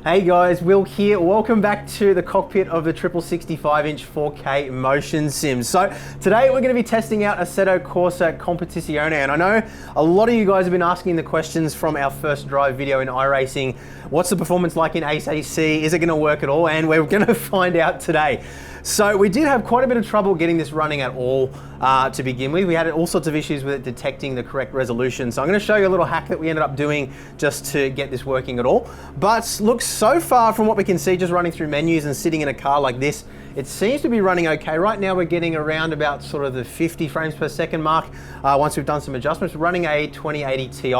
Hey guys, Will here. Welcome back to the cockpit of the 65-inch 4K motion sim. So today we're going to be testing out Assetto Corsa Competizione, and I know a lot of you guys have been asking the questions from our first drive video in iRacing. What's the performance like in ACC? Is it going to work at all? And we're going to find out today. So we did have quite a bit of trouble getting this running at all to begin with. We had all sorts of issues with it detecting the correct resolution. So I'm going to show you a little hack that we ended up doing just to get this working at all. But look, so far from what we can see, just running through menus and sitting in a car like this, it seems to be running okay. Right now we're getting around about sort of the 50 frames per second mark once we've done some adjustments. We're running a 2080 Ti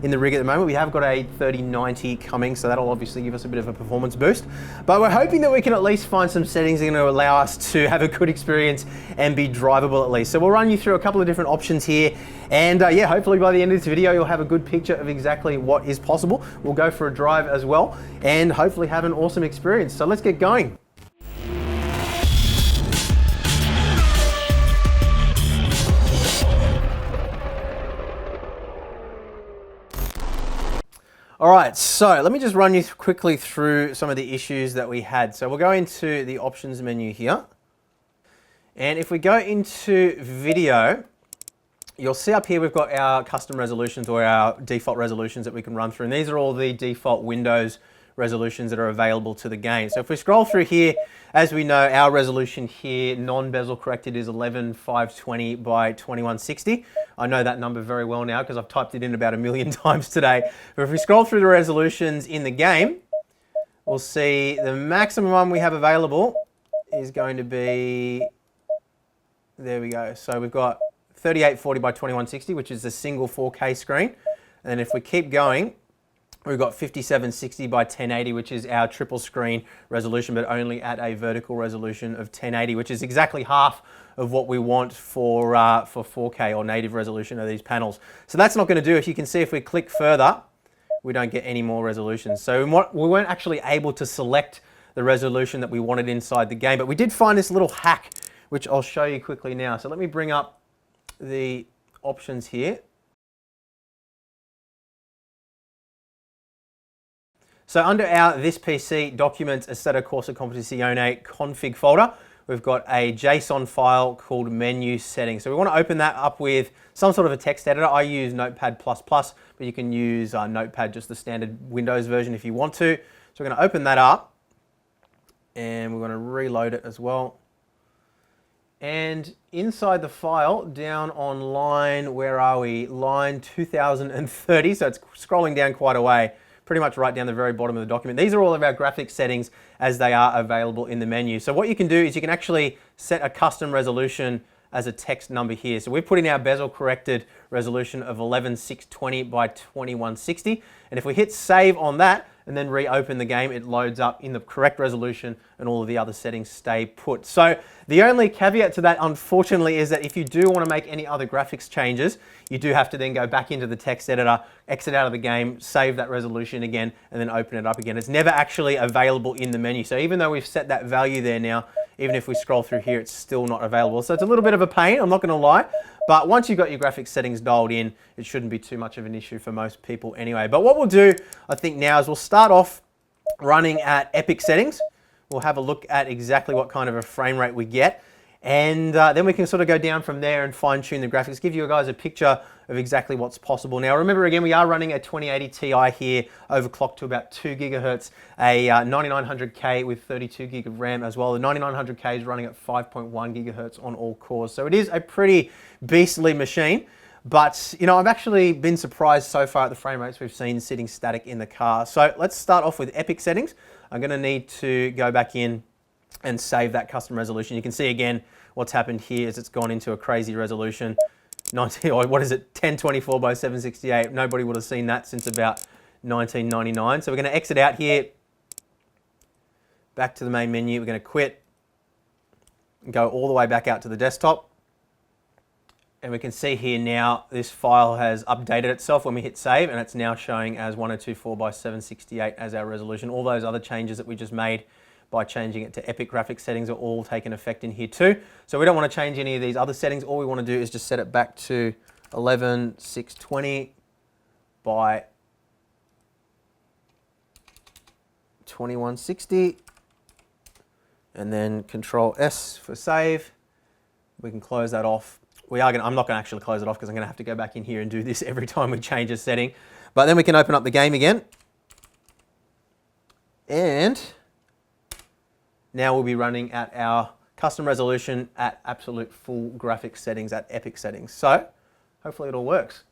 in the rig at the moment. We have got a 3090 coming, so that'll obviously give us a bit of a performance boost. But we're hoping that we can at least find some settings that are going to allow us to have a good experience and be drivable at least. So we'll run you through a couple of different options here. And yeah, hopefully by the end of this video, you'll have a good picture of exactly what is possible. We'll go for a drive as well and hopefully have an awesome experience. So let's get going. All right, so let me just run you quickly through some of the issues that we had. So we'll go into the options menu here. And if we go into video, you'll see up here we've got our custom resolutions or our default resolutions that we can run through. And these are all the default Windows resolutions that are available to the game. So if we scroll through here, as we know, our resolution here, non-bezel corrected, is 11520 by 2160. I know that number very well now because I've typed it in about 1 million times today. But if we scroll through the resolutions in the game, we'll see the maximum one we have available is going to be, there we go. So we've got 3840 by 2160, which is the single 4K screen. And if we keep going, we've got 5760 by 1080, which is our triple screen resolution, but only at a vertical resolution of 1080, which is exactly half of what we want for 4K or native resolution of these panels. So that's not going to do. If you can see, if we click further, we don't get any more resolutions. So we weren't actually able to select the resolution that we wanted inside the game, but we did find this little hack, which I'll show you quickly now. So let me bring up the options here. So under our This PC Documents Assetto Corsa Competizione config folder, we've got a JSON file called menu settings. So we want to open that up with some sort of a text editor. I use Notepad++, but you can use Notepad, just the standard Windows version if you want to. So we're going to open that up and we're going to reload it as well. And inside the file, down on line, where are we? Line 2030, so it's scrolling down quite a way. Pretty much right down the very bottom of the document. These are all of our graphics settings as they are available in the menu. So what you can do is you can actually set a custom resolution as a text number here. So we're putting our bezel corrected resolution of 11620 by 2160. And if we hit save on that and then reopen the game, it loads up in the correct resolution and all of the other settings stay put. So the only caveat to that, unfortunately, is that if you do want to make any other graphics changes, you do have to then go back into the text editor, exit out of the game, save that resolution again, and then open it up again. It's never actually available in the menu. So even though we've set that value there now, even if we scroll through here, it's still not available. So it's a little bit of a pain, I'm not going to lie. But once you've got your graphics settings dialed in, it shouldn't be too much of an issue for most people anyway. But what we'll do, I think now, is we'll start off running at epic settings. We'll have a look at exactly what kind of a frame rate we get. And then we can sort of go down from there and fine tune the graphics, give you guys a picture of exactly what's possible. Now remember again, we are running a 2080 Ti here, overclocked to about 2 gigahertz, a 9900K with 32 gig of RAM as well. The 9900K is running at 5.1 gigahertz on all cores. So it is a pretty beastly machine. But you know, I've actually been surprised so far at the frame rates we've seen sitting static in the car. So let's start off with epic settings. I'm going to need to go back in and save that custom resolution. You can see again what's happened here is it's gone into a crazy resolution. 1024 by 768. Nobody would have seen that since about 1999. So we're going to exit out here, back to the main menu. We're going to quit, go all the way back out to the desktop. And we can see here now this file has updated itself when we hit save, and it's now showing as 1024 by 768 as our resolution. All those other changes that we just made by changing it to epic graphics settings are all taken effect in here too. So we don't want to change any of these other settings. All we want to do is just set it back to 11620 by 2160. And then Control S for save. We can close that off. I'm not gonna actually close it off because I'm gonna have to go back in here and do this every time we change a setting. But then we can open up the game again. And now we'll be running at our custom resolution at absolute full graphics settings, at epic settings. So hopefully it all works.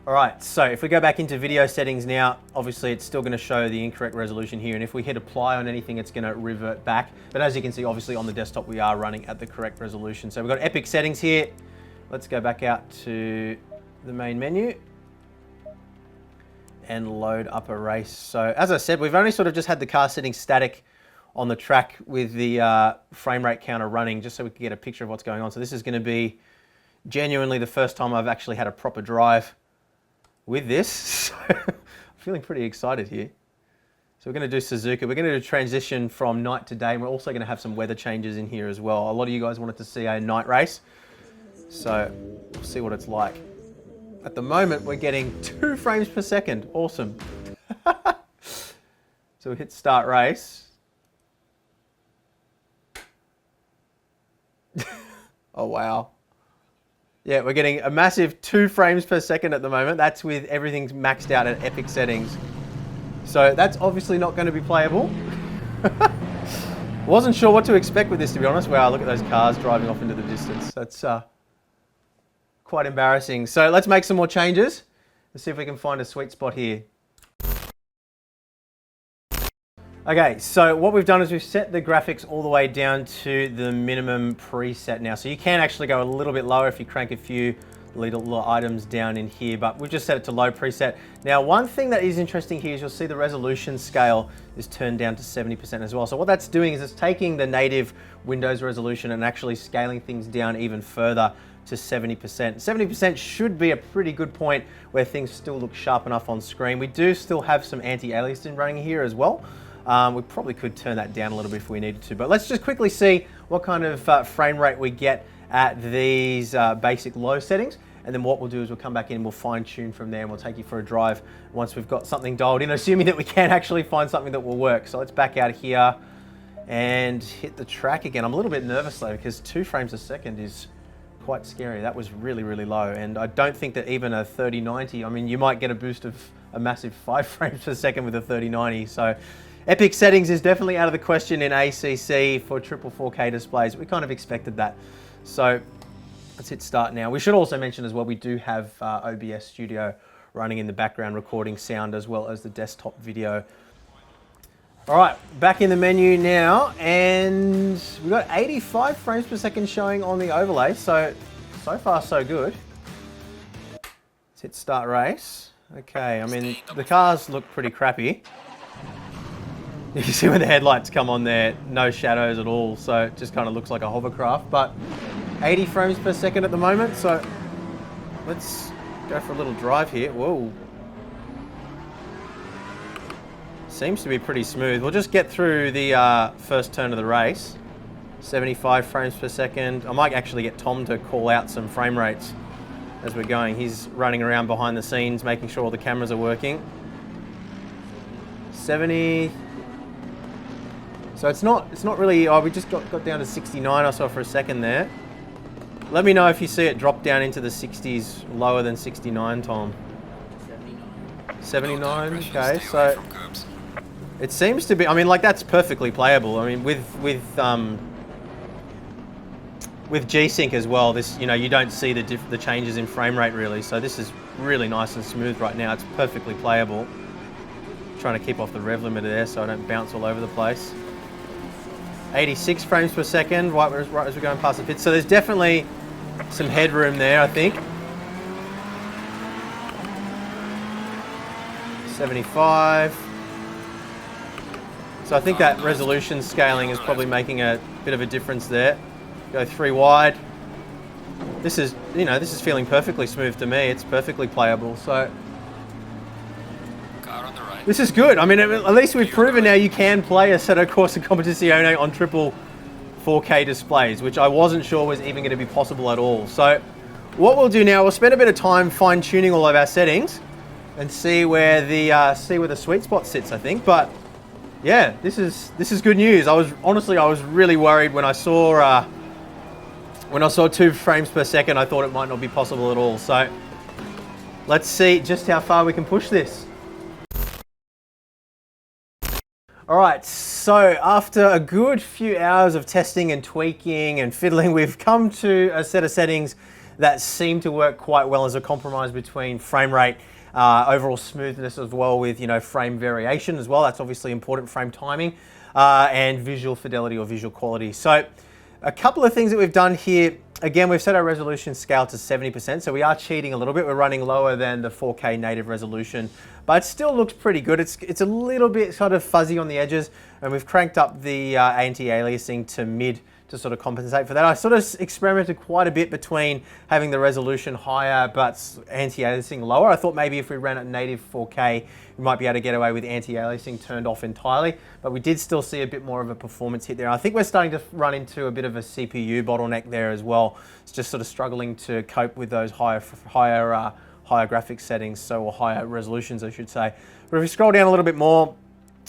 All right, so if we go back into video settings now, obviously it's still gonna show the incorrect resolution here, and if we hit apply on anything, it's gonna revert back. But as you can see, obviously on the desktop, we are running at the correct resolution. So we've got epic settings here. Let's go back out to the main menu and load up a race. So as I said, we've only sort of just had the car settings static on the track with the frame rate counter running, just so we can get a picture of what's going on. So this is gonna be genuinely the first time I've actually had a proper drive with this, so I'm feeling pretty excited here. So we're going to do Suzuka. We're going to do transition from night to day, and we're also going to have some weather changes in here as well. A lot of you guys wanted to see a night race, so we'll see what it's like. At the moment, we're getting 2 frames per second. Awesome. So we hit start race. Oh, wow. Yeah, we're getting a massive 2 frames per second at the moment. That's with everything maxed out at epic settings. So that's obviously not going to be playable. Wasn't sure what to expect with this, to be honest. Wow, look at those cars driving off into the distance. That's quite embarrassing. So let's make some more changes. Let's see if we can find a sweet spot here. Okay, so what we've done is we've set the graphics all the way down to the minimum preset now. So you can actually go a little bit lower if you crank a few little items down in here, but we've just set it to low preset. Now, one thing that is interesting here is you'll see the resolution scale is turned down to 70% as well. So what that's doing is it's taking the native Windows resolution and actually scaling things down even further to 70%. 70% should be a pretty good point where things still look sharp enough on screen. We do still have some anti-aliasing running here as well. We probably could turn that down a little bit if we needed to, but let's just quickly see what kind of frame rate we get at these basic low settings. And then what we'll do is we'll come back in and we'll fine tune from there, and we'll take you for a drive once we've got something dialed in, assuming that we can actually find something that will work. So let's back out here and hit the track again. I'm a little bit nervous though, because 2 frames a second is quite scary. That was really, really low. And I don't think that even a 3090, I mean, you might get a boost of a massive 5 frames per second with a 3090. So epic settings is definitely out of the question in ACC for triple 4K displays. We kind of expected that. So let's hit start now. We should also mention as well, we do have OBS Studio running in the background, recording sound as well as the desktop video. All right, back in the menu now, and we've got 85 frames per second showing on the overlay. So far so good. Let's hit start race. Okay, I mean, the cars look pretty crappy. You can see when the headlights come on there, no shadows at all, so it just kind of looks like a hovercraft, but 80 frames per second at the moment, so let's go for a little drive here. Whoa. Seems to be pretty smooth. We'll just get through the first turn of the race. 75 frames per second. I might actually get Tom to call out some frame rates as we're going. He's running around behind the scenes, making sure all the cameras are working. 70. So it's not really, oh, we just got down to 69 or so for a second there. Let me know if you see it drop down into the 60s, lower than 69, Tom. 79, okay, so it seems to be, I mean, like, that's perfectly playable. I mean, with G-Sync as well, this, you know, you don't see the changes in frame rate really, so this is really nice and smooth right now. It's perfectly playable. Trying to keep off the rev limiter there so I don't bounce all over the place. 86 frames per second right as we're going past the pit. So there's definitely some headroom there, I think. 75. So I think that resolution scaling is probably making a bit of a difference there. Go 3 wide. This is, you know, this is feeling perfectly smooth to me. It's perfectly playable. So this is good. I mean, at least we've proven now you can play Assetto Corsa Competizione on triple 4K displays, which I wasn't sure was even going to be possible at all. So what we'll do now, we'll spend a bit of time fine-tuning all of our settings and see where the sweet spot sits, I think. But yeah, this is good news. I was really worried when I saw 2 frames per second. I thought it might not be possible at all. So let's see just how far we can push this. All right, so after a good few hours of testing and tweaking and fiddling, we've come to a set of settings that seem to work quite well as a compromise between frame rate, overall smoothness as well with, frame variation as well. That's obviously important, frame timing, and visual fidelity or visual quality. So a couple of things that we've done here. Again, we've set our resolution scale to 70%, so we are cheating a little bit. We're running lower than the 4K native resolution, but it still looks pretty good. It's a little bit sort of fuzzy on the edges, and we've cranked up the anti-aliasing to mid to sort of compensate for that. I sort of experimented quite a bit between having the resolution higher but anti-aliasing lower. I thought maybe if we ran at native 4K, we might be able to get away with anti-aliasing turned off entirely, but we did still see a bit more of a performance hit there. I think we're starting to run into a bit of a CPU bottleneck there as well. It's just sort of struggling to cope with those higher graphics settings, or higher resolutions, I should say. But if we scroll down a little bit more,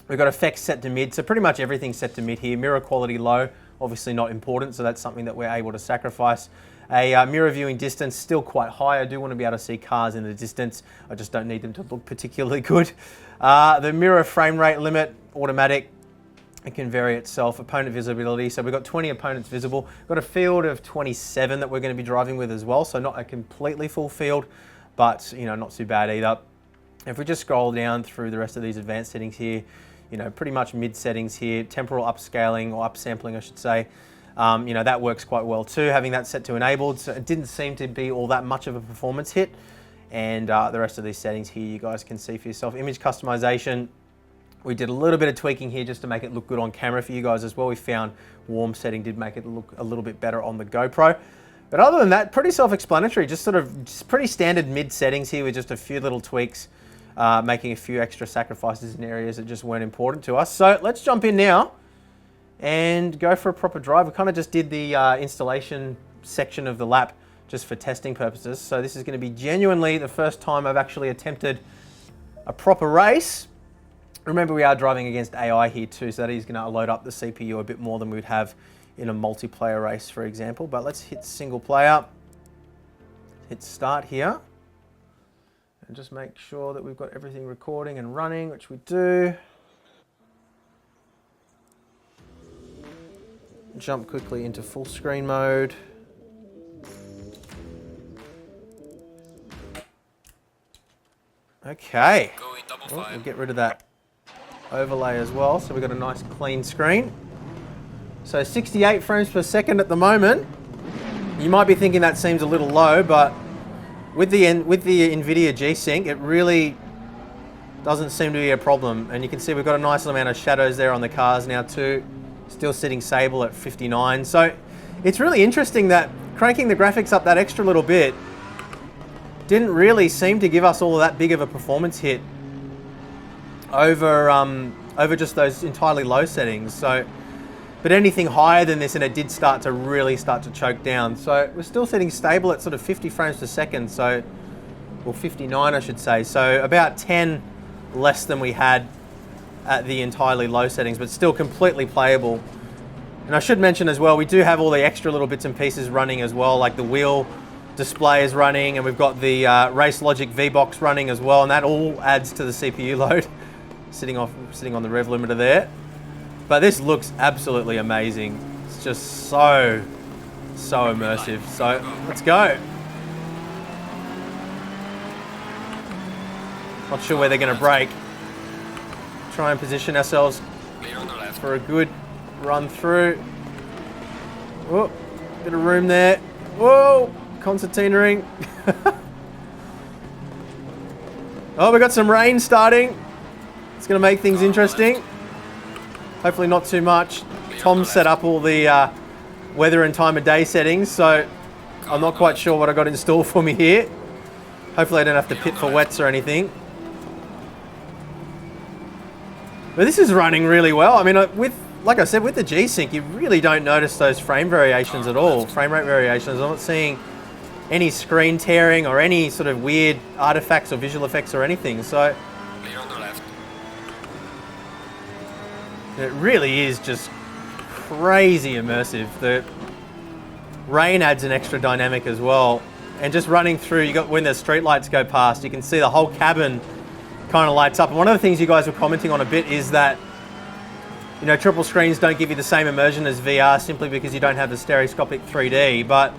we've got effects set to mid, so pretty much everything's set to mid here. Mirror quality low, obviously not important, so that's something that we're able to sacrifice. A mirror viewing distance still quite high. I do want to be able to see cars in the distance. I just don't need them to look particularly good. The mirror frame rate limit, automatic. It can vary itself. Opponent visibility, so we've got 20 opponents visible. We've got a field of 27 that we're going to be driving with as well, so not a completely full field, but not too bad either. If we just scroll down through the rest of these advanced settings here, pretty much mid settings here, temporal upscaling or upsampling, I should say. That works quite well too, having that set to enabled. So it didn't seem to be all that much of a performance hit. And the rest of these settings here, you guys can see for yourself. Image customization, we did a little bit of tweaking here just to make it look good on camera for you guys as well. We found warm setting did make it look a little bit better on the GoPro. But other than that, pretty self-explanatory, just pretty standard mid settings here with just a few little tweaks. Making a few extra sacrifices in areas that just weren't important to us. So let's jump in now and go for a proper drive. We kind of just did the installation section of the lap just for testing purposes. So this is going to be genuinely the first time I've actually attempted a proper race. Remember, we are driving against AI here too, so that is going to load up the CPU a bit more than we'd have in a multiplayer race, for example. But let's hit single player, hit start here. And just make sure that we've got everything recording and running, which we do. Jump quickly into full screen mode. Okay. We'll get rid of that overlay as well, so we've got a nice clean screen. So 68 frames per second at the moment. You might be thinking that seems a little low, but with the NVIDIA G-Sync, it really doesn't seem to be a problem. And you can see we've got a nice amount of shadows there on the cars now too. Still sitting stable at 59. So it's really interesting that cranking the graphics up that extra little bit didn't really seem to give us all of that big of a performance hit over just those entirely low settings. So, but anything higher than this, and it did start to choke down. So we're still sitting stable at sort of 50 frames per second. So, well, 59, I should say. So about 10 less than we had at the entirely low settings, but still completely playable. And I should mention as well, we do have all the extra little bits and pieces running as well, like the wheel display is running, and we've got the Race Logic V-Box running as well, and that all adds to the CPU load, sitting on the rev limiter there. But this looks absolutely amazing. It's just so immersive. So let's go. Not sure where they're going to brake. Try and position ourselves for a good run through. Oh, bit of room there. Whoa, concertinaing. Oh, we got some rain starting. It's going to make things interesting. Hopefully not too much. Tom set up all the weather and time of day settings, so I'm not quite sure what I got installed for me here. Hopefully I don't have to pit for wets or anything. But this is running really well. I mean, like I said, with the G-Sync, you really don't notice those frame variations at all, frame rate variations. I'm not seeing any screen tearing or any sort of weird artifacts or visual effects or anything. So It really is just crazy immersive. The rain adds an extra dynamic as well. And just running through, you got when the street lights go past, you can see the whole cabin kind of lights up. And one of the things you guys were commenting on a bit is that, you know, triple screens don't give you the same immersion as VR simply because you don't have the stereoscopic 3D. But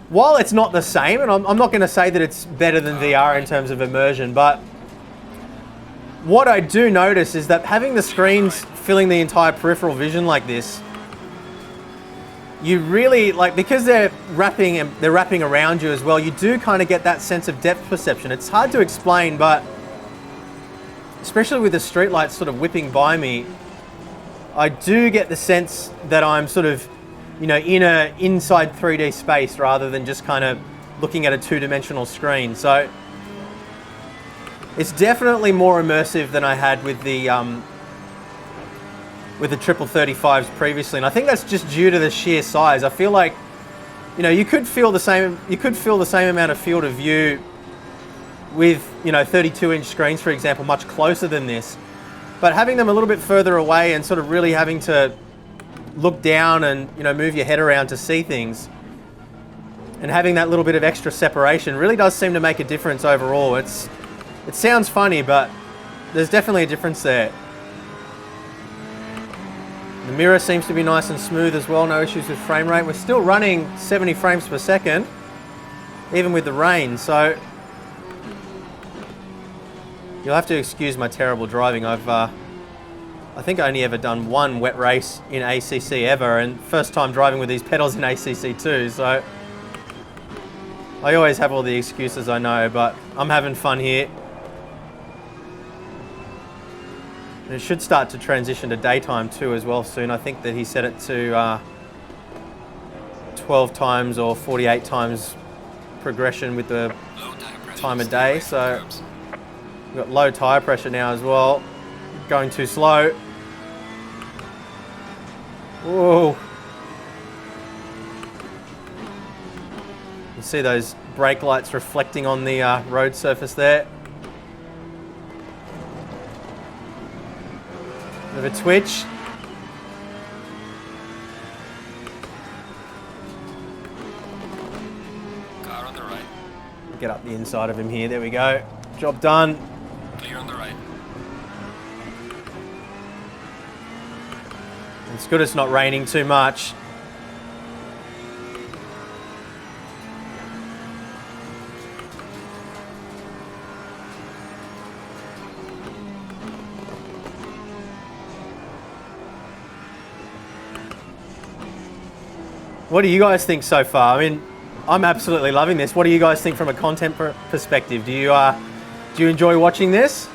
while it's not the same, and I'm not going to say that it's better than VR in terms of immersion, but what I do notice is that having the screens filling the entire peripheral vision like this, you really, like, because they're wrapping around you as well, you do kind of get that sense of depth perception. It's hard to explain, but especially with the streetlights sort of whipping by me, I do get the sense that I'm sort of, you know, in a inside 3D space rather than just kind of looking at a two-dimensional screen. So it's definitely more immersive than I had with the triple 35s previously, and I think that's just due to the sheer size. I feel like, you know, you could feel the same amount of field of view with, you know, 32-inch screens, for example, much closer than this. But having them a little bit further away and sort of really having to look down and, you know, move your head around to see things, and having that little bit of extra separation really does seem to make a difference overall. It sounds funny, but there's definitely a difference there. The mirror seems to be nice and smooth as well, no issues with frame rate. We're still running 70 frames per second, even with the rain, so you'll have to excuse my terrible driving. I think I only ever done one wet race in ACC ever, and first time driving with these pedals in ACC too, so I always have all the excuses, I know, but I'm having fun here. And it should start to transition to daytime too as well soon. I think that he set it to 12 times or 48 times progression with the time of day. So we've got low tire pressure now as well. Going too slow. Whoa. You see those brake lights reflecting on the road surface there. Bit of a twitch. Car on the right. Get up the inside of him here. There we go. Job done. Clear on the right. It's good it's not raining too much. What do you guys think so far? I mean, I'm absolutely loving this. What do you guys think from a content perspective? Do you enjoy watching this?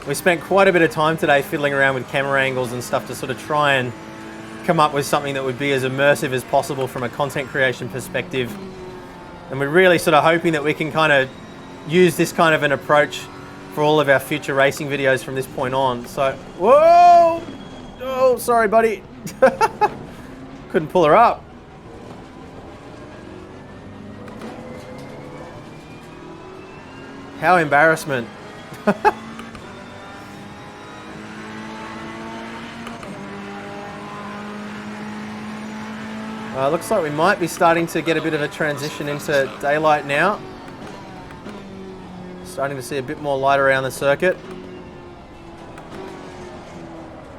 We spent quite a bit of time today fiddling around with camera angles and stuff to sort of try and come up with something that would be as immersive as possible from a content creation perspective. And we're really sort of hoping that we can kind of use this kind of an approach for all of our future racing videos from this point on. So, whoa! Oh, sorry, buddy. Couldn't pull her up. How embarrassment. Looks like we might be starting to get a bit of a transition into daylight now. Starting to see a bit more light around the circuit.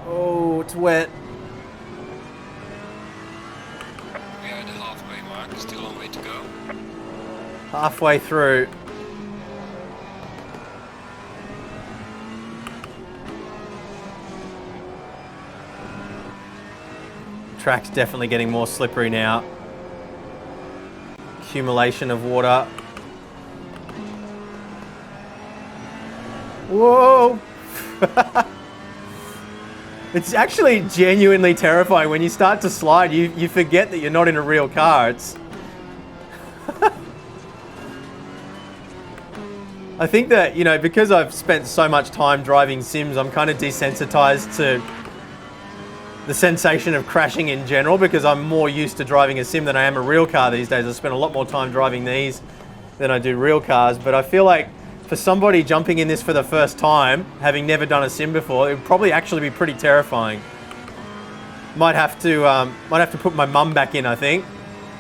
Oh, it's wet. We are at the halfway mark, still a long way to go. Halfway through. Track's definitely getting more slippery now. Accumulation of water. Whoa! It's actually genuinely terrifying. When you start to slide, you forget that you're not in a real car. It's I think that, you know, because I've spent so much time driving sims, I'm kind of desensitized to the sensation of crashing in general, because I'm more used to driving a sim than I am a real car these days. I spend a lot more time driving these than I do real cars, but I feel like for somebody jumping in this for the first time, having never done a sim before, it would probably actually be pretty terrifying. Might have to put my mum back in, I think.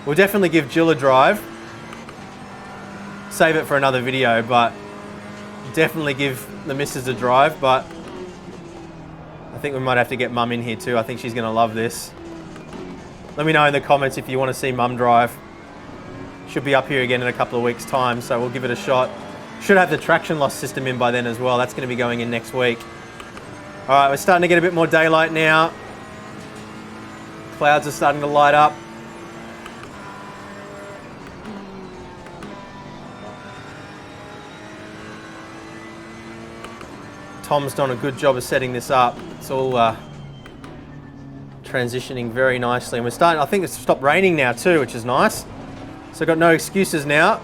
We'll definitely give Jill a drive. Save it for another video, but definitely give the missus a drive, but I think we might have to get mum in here too. I think she's gonna love this. Let me know in the comments if you want to see mum drive. Should be up here again in a couple of weeks' time, so we'll give it a shot. Should have the traction loss system in by then as well. That's going to be going in next week. All right, we're starting to get a bit more daylight now. Clouds are starting to light up. Tom's done a good job of setting this up. It's all transitioning very nicely. And we're starting, I think it's stopped raining now too, which is nice. So I've got no excuses now.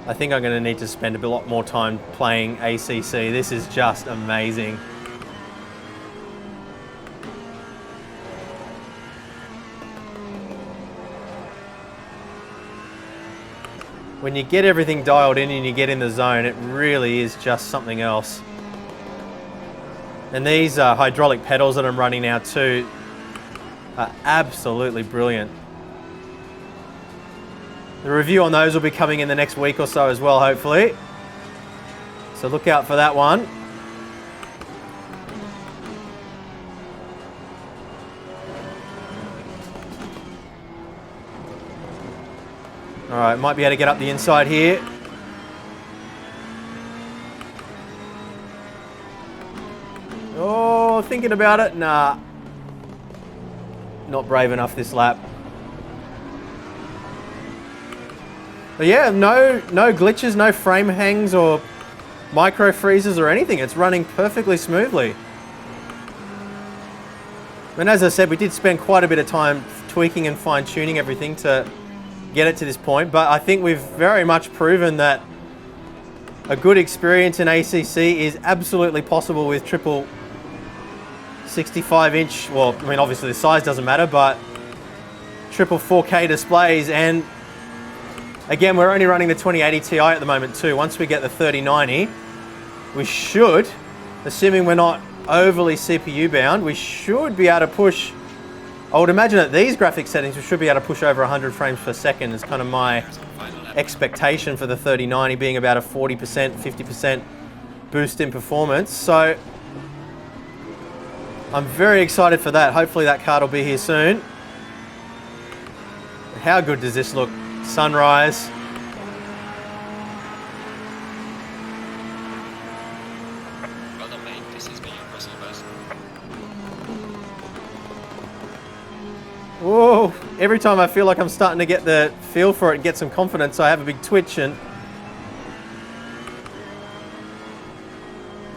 I think I'm going to need to spend a lot more time playing ACC. This is just amazing. When you get everything dialed in and you get in the zone, it really is just something else. And these hydraulic pedals that I'm running now too are absolutely brilliant. The review on those will be coming in the next week or so as well, hopefully. So look out for that one. All right, might be able to get up the inside here. Oh, thinking about it? Nah. Not brave enough this lap. But yeah, no glitches, no frame hangs or micro freezes or anything. It's running perfectly smoothly. And as I said, we did spend quite a bit of time tweaking and fine tuning everything to get it to this point, but I think we've very much proven that a good experience in ACC is absolutely possible with triple 65-inch, well, I mean, obviously the size doesn't matter, but triple 4K displays. And again, we're only running the 2080 Ti at the moment too. Once we get the 3090, we should, assuming we're not overly CPU bound, we should be able to push, I would imagine at these graphic settings, we should be able to push over 100 frames per second is kind of my expectation for the 3090, being about a 40%, 50% boost in performance. So I'm very excited for that. Hopefully that card will be here soon. How good does this look? Sunrise. Well done, mate. This has been your personal best. Whoa! Every time I feel like I'm starting to get the feel for it and get some confidence, I have a big twitch and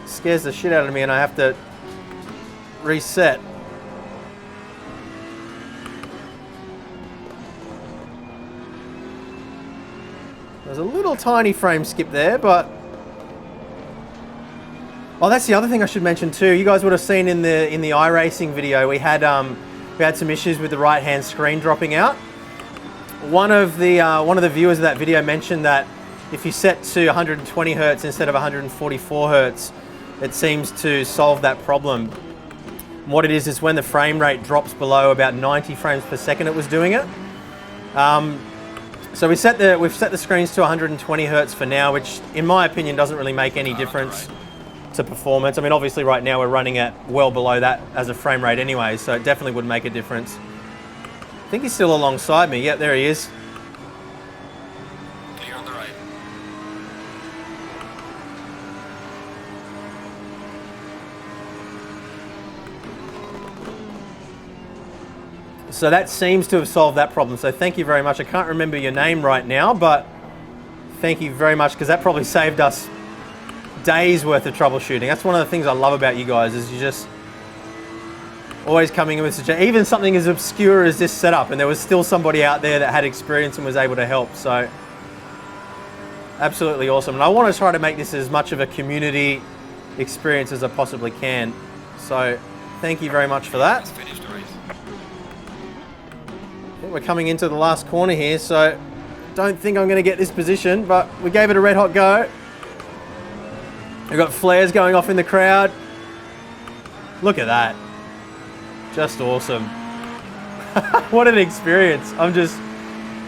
scares the shit out of me and I have to reset. There's a little tiny frame skip there, but oh, that's the other thing I should mention too. You guys would have seen in the iRacing video we had some issues with the right-hand screen dropping out. One of the viewers of that video mentioned that if you set to 120 hertz instead of 144 hertz, it seems to solve that problem. And what it is when the frame rate drops below about 90 frames per second, it was doing it. So we've set the screens to 120 hertz for now, which in my opinion doesn't really make any difference to performance. I mean, obviously right now we're running at well below that as a frame rate anyway, so it definitely would make a difference. I think he's still alongside me. Yep, there he is. Clear on the right. So that seems to have solved that problem. So thank you very much. I can't remember your name right now, but thank you very much, because that probably saved us days worth of troubleshooting. That's one of the things I love about you guys, is always coming in with suggestions, even something as obscure as this setup, and there was still somebody out there that had experience and was able to help. So absolutely awesome. And I want to try to make this as much of a community experience as I possibly can. So thank you very much for that. Let's finish the race. I think we're coming into the last corner here, so don't think I'm going to get this position, but we gave it a red hot go. We've got flares going off in the crowd. Look at that. Just awesome. What an experience. I'm just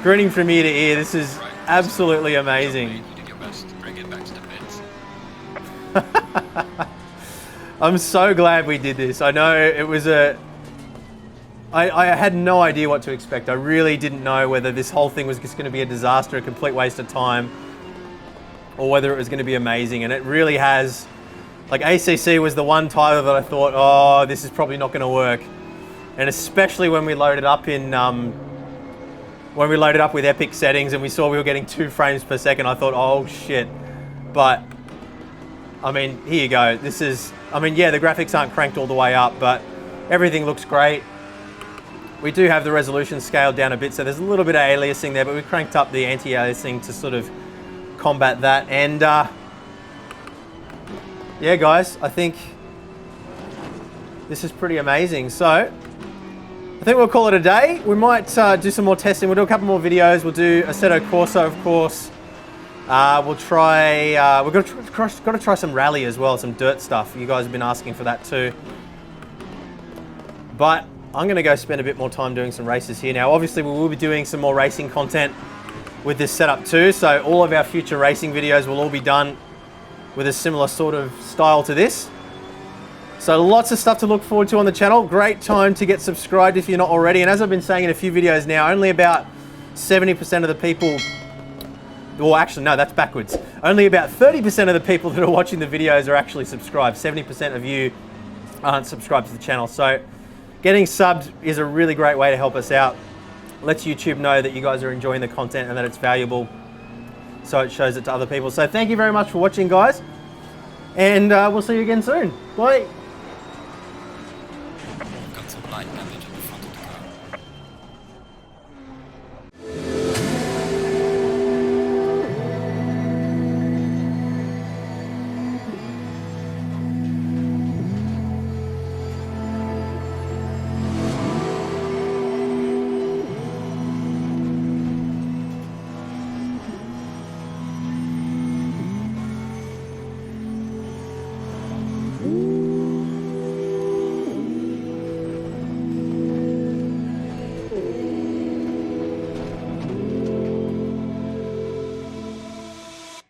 grinning from ear to ear. This is absolutely amazing. You did your best to bring it back to the pits. I'm so glad we did this. I know it was I had no idea what to expect. I really didn't know whether this whole thing was just going to be a disaster, a complete waste of time, or whether it was going to be amazing. And it really has. Like, ACC was the one title that I thought, oh, this is probably not going to work. And especially when we loaded up in with epic settings and we saw we were getting 2 frames per second, I thought, oh shit. But I mean, here you go. This is, I mean, yeah, the graphics aren't cranked all the way up, but everything looks great. We do have the resolution scaled down a bit, so there's a little bit of aliasing there, but we cranked up the anti-aliasing to sort of combat that. And yeah, guys, I think this is pretty amazing. So I think we'll call it a day. We might do some more testing. We'll do a couple more videos. We'll do Assetto Corsa, of course. We'll try, we've got to try some rally as well, some dirt stuff. You guys have been asking for that too. But I'm going to go spend a bit more time doing some races here. Now, obviously, we will be doing some more racing content with this setup too. So all of our future racing videos will all be done with a similar sort of style to this. So lots of stuff to look forward to on the channel. Great time to get subscribed if you're not already. And as I've been saying in a few videos now, only about 70% of the people, well, actually, no, that's backwards. Only about 30% of the people that are watching the videos are actually subscribed. 70% of you aren't subscribed to the channel. So getting subbed is a really great way to help us out. Lets YouTube know that you guys are enjoying the content and that it's valuable, so it shows it to other people. So thank you very much for watching, guys. And we'll see you again soon. Bye.